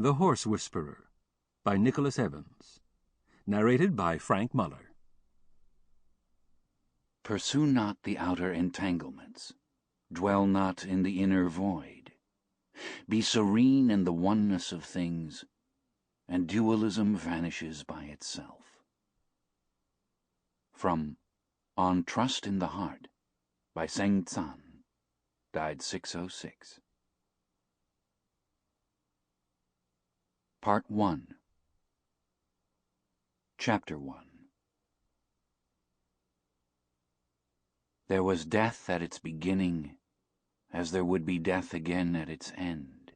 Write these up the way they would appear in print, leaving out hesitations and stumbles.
The Horse Whisperer by Nicholas Evans. Narrated by Frank Muller. Pursue not the outer entanglements. Dwell not in the inner void. Be serene in the oneness of things, and dualism vanishes by itself. From On Trust in the Heart by Seng Tsan, died 606. Part 1. Chapter 1. There was death at its beginning, as there would be death again at its end.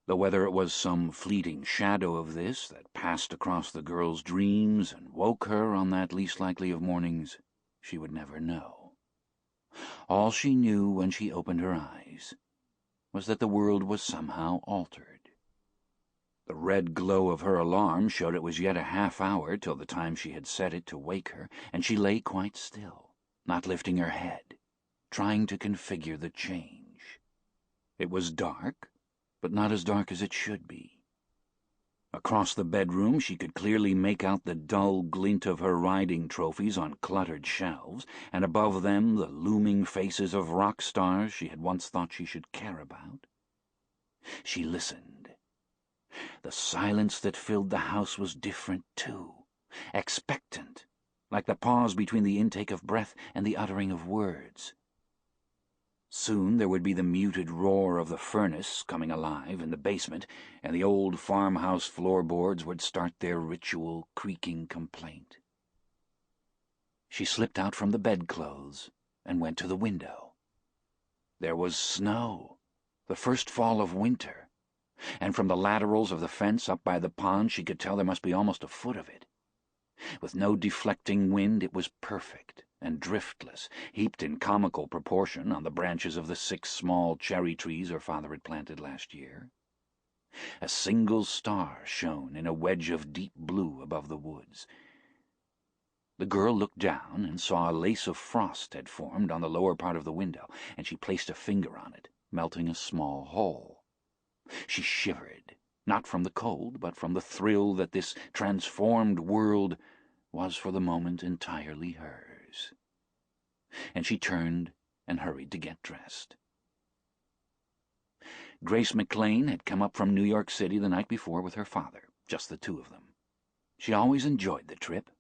Though whether it was some fleeting shadow of this that passed across the girl's dreams and woke her on that least likely of mornings, she would never know. All she knew when she opened her eyes was that the world was somehow altered. The red glow of her alarm showed it was yet a half hour till the time she had set it to wake her, and she lay quite still, not lifting her head, trying to configure the change. It was dark, but not as dark as it should be. Across the bedroom she could clearly make out the dull glint of her riding trophies on cluttered shelves, and above them the looming faces of rock stars she had once thought she should care about. She listened. The silence that filled the house was different, too, expectant, like the pause between the intake of breath and the uttering of words. Soon there would be the muted roar of the furnace coming alive in the basement, and the old farmhouse floorboards would start their ritual creaking complaint. She slipped out from the bedclothes and went to the window. There was snow, the first fall of winter, and from the laterals of the fence up by the pond she could tell there must be almost a foot of it. With no deflecting wind, it was perfect and driftless, heaped in comical proportion on the branches of the 6 small cherry trees her father had planted last year. A single star shone in a wedge of deep blue above the woods. The girl looked down and saw a lace of frost had formed on the lower part of the window, and she placed a finger on it, melting a small hole. She shivered, not from the cold, but from the thrill that this transformed world was for the moment entirely hers. And she turned and hurried to get dressed. Grace McLean had come up from New York City the night before with her father, just the two of them. She always enjoyed the trip.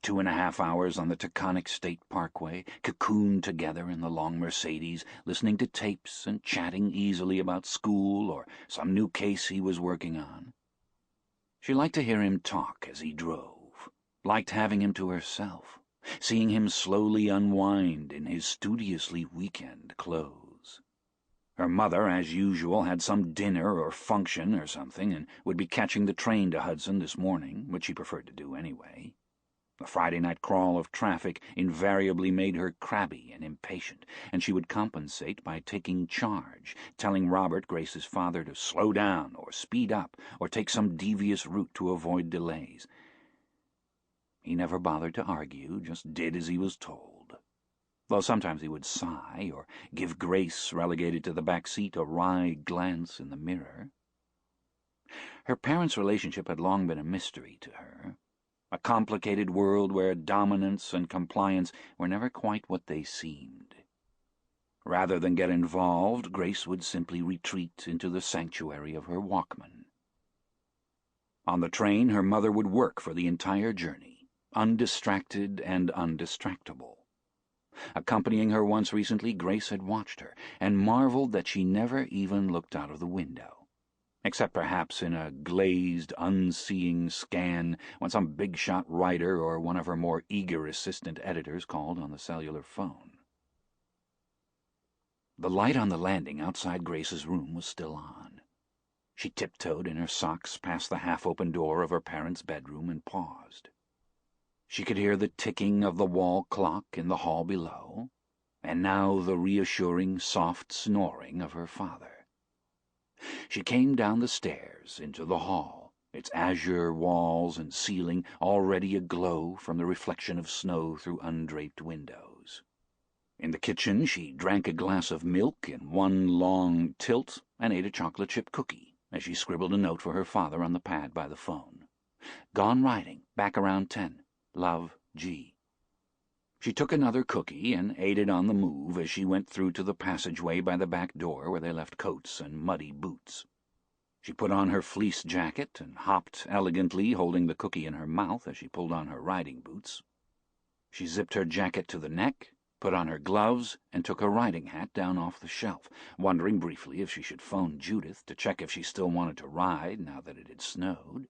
2.5 hours on the Taconic State Parkway, cocooned together in the long Mercedes, listening to tapes and chatting easily about school or some new case he was working on. She liked to hear him talk as he drove, liked having him to herself, seeing him slowly unwind in his studiously weekend clothes. Her mother, as usual, had some dinner or function or something, and would be catching the train to Hudson this morning, which she preferred to do anyway. The Friday night crawl of traffic invariably made her crabby and impatient, and she would compensate by taking charge, telling Robert, Grace's father, to slow down or speed up or take some devious route to avoid delays. He never bothered to argue, just did as he was told, though sometimes he would sigh or give Grace, relegated to the back seat, a wry glance in the mirror. Her parents' relationship had long been a mystery to her. A complicated world where dominance and compliance were never quite what they seemed. Rather than get involved, Grace would simply retreat into the sanctuary of her Walkman. On the train, her mother would work for the entire journey, undistracted and undistractable. Accompanying her once recently, Grace had watched her, and marveled that she never even looked out of the window, except perhaps in a glazed, unseeing scan when some big-shot writer or one of her more eager assistant editors called on the cellular phone. The light on the landing outside Grace's room was still on. She tiptoed in her socks past the half-open door of her parents' bedroom and paused. She could hear the ticking of the wall clock in the hall below, and now the reassuring, soft snoring of her father. She came down the stairs into the hall, its azure walls and ceiling already aglow from the reflection of snow through undraped windows. In the kitchen she drank a glass of milk in one long tilt and ate a chocolate chip cookie, as she scribbled a note for her father on the pad by the phone. "Gone riding, back around 10. Love, G." She took another cookie and ate it on the move as she went through to the passageway by the back door where they left coats and muddy boots. She put on her fleece jacket and hopped elegantly, holding the cookie in her mouth as she pulled on her riding boots. She zipped her jacket to the neck, put on her gloves, and took her riding hat down off the shelf, wondering briefly if she should phone Judith to check if she still wanted to ride now that it had snowed.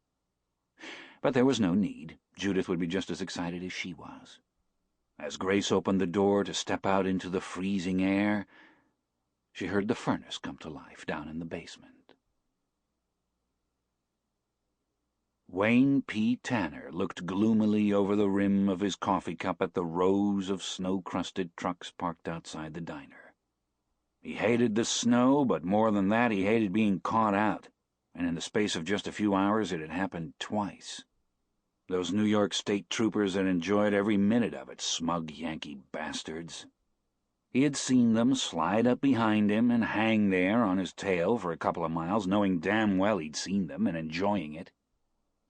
But there was no need. Judith would be just as excited as she was. As Grace opened the door to step out into the freezing air, she heard the furnace come to life down in the basement. Wayne P. Tanner looked gloomily over the rim of his coffee cup at the rows of snow-crusted trucks parked outside the diner. He hated the snow, but more than that he hated being caught out, and in the space of just a few hours it had happened twice. Those New York State troopers had enjoyed every minute of it, smug Yankee bastards. He had seen them slide up behind him and hang there on his tail for a couple of miles, knowing damn well he'd seen them and enjoying it.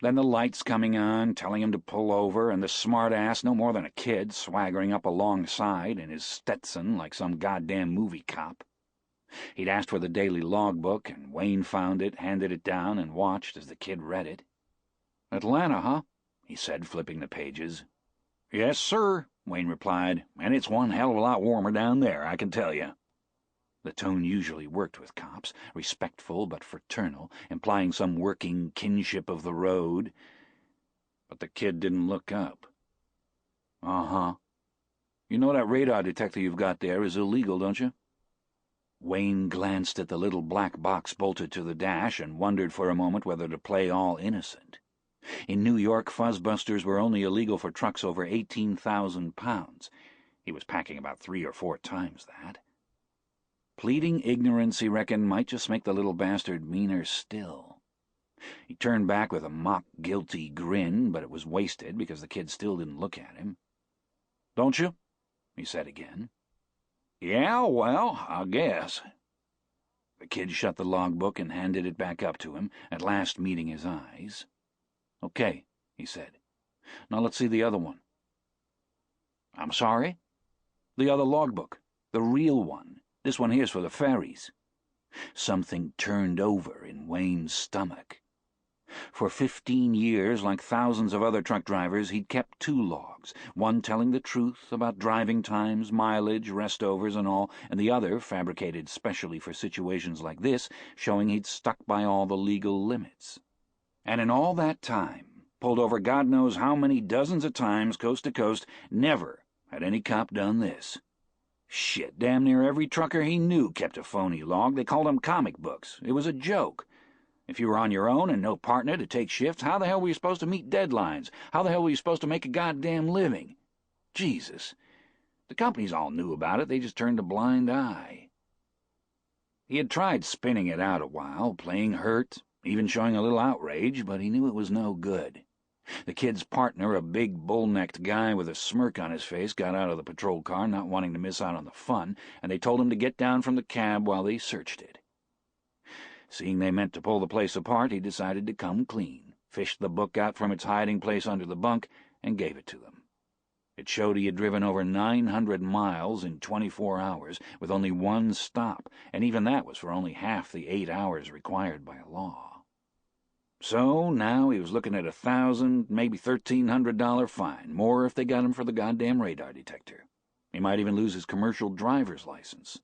Then the lights coming on, telling him to pull over, and the smart-ass, no more than a kid, swaggering up alongside in his Stetson like some goddamn movie cop. He'd asked for the daily logbook, and Wayne found it, handed it down, and watched as the kid read it. "Atlanta, huh?" he said, flipping the pages. "Yes, sir," Wayne replied, "and it's one hell of a lot warmer down there, I can tell you." The tone usually worked with cops, respectful but fraternal, implying some working kinship of the road. But the kid didn't look up. "Uh-huh. You know that radar detector you've got there is illegal, don't you?" Wayne glanced at the little black box bolted to the dash and wondered for a moment whether to play all innocent. In New York, fuzzbusters were only illegal for trucks over 18,000 pounds. He was packing about 3 or 4 times that. Pleading ignorance, he reckoned, might just make the little bastard meaner still. He turned back with a mock-guilty grin, but it was wasted because the kid still didn't look at him. "Don't you?" he said again. "Yeah, well, I guess." The kid shut the logbook and handed it back up to him, at last meeting his eyes. "Okay," he said. "Now let's see the other one." "I'm sorry?" "The other logbook. The real one. This one here's for the ferries." Something turned over in Wayne's stomach. For 15 years, like thousands of other truck drivers, he'd kept 2 logs, one telling the truth about driving times, mileage, restovers, and all, and the other, fabricated specially for situations like this, showing he'd stuck by all the legal limits. And in all that time, pulled over God knows how many dozens of times coast to coast, never had any cop done this. Shit, damn near every trucker he knew kept a phony log. They called them comic books. It was a joke. If you were on your own and no partner to take shifts, how the hell were you supposed to meet deadlines? How the hell were you supposed to make a goddamn living? Jesus. The companies all knew about it. They just turned a blind eye. He had tried spinning it out a while, playing hurt, even showing a little outrage, but he knew it was no good. The kid's partner, a big bull-necked guy with a smirk on his face, got out of the patrol car, not wanting to miss out on the fun, and they told him to get down from the cab while they searched it. Seeing they meant to pull the place apart, he decided to come clean, fished the book out from its hiding place under the bunk, and gave it to them. It showed he had driven over 900 miles in 24 hours, with only 1 stop, and even that was for only half the 8 hours required by law. So now he was looking at $1,000, maybe $1,300 fine, more if they got him for the goddamn radar detector. He might even lose his commercial driver's license.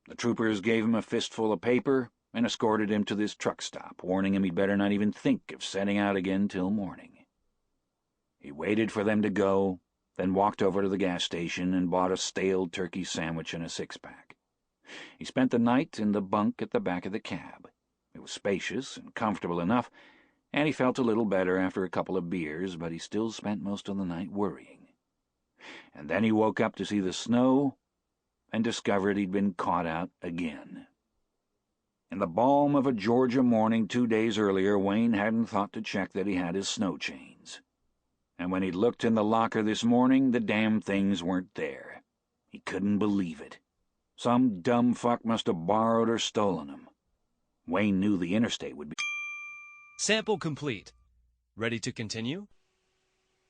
The troopers gave him a fistful of paper and escorted him to this truck stop, warning him he'd better not even think of setting out again till morning. He waited for them to go, then walked over to the gas station and bought a stale turkey sandwich and a 6-pack. He spent the night in the bunk at the back of the cab. It was spacious and comfortable enough, and he felt a little better after a couple of beers, but he still spent most of the night worrying. And then he woke up to see the snow and discovered he'd been caught out again. In the balm of a Georgia morning 2 days earlier, Wayne hadn't thought to check that he had his snow chains. And when he'd looked in the locker this morning, the damn things weren't there. He couldn't believe it. Some dumb fuck must have borrowed or stolen them. Wayne knew the interstate would be... Sample complete. Ready to continue?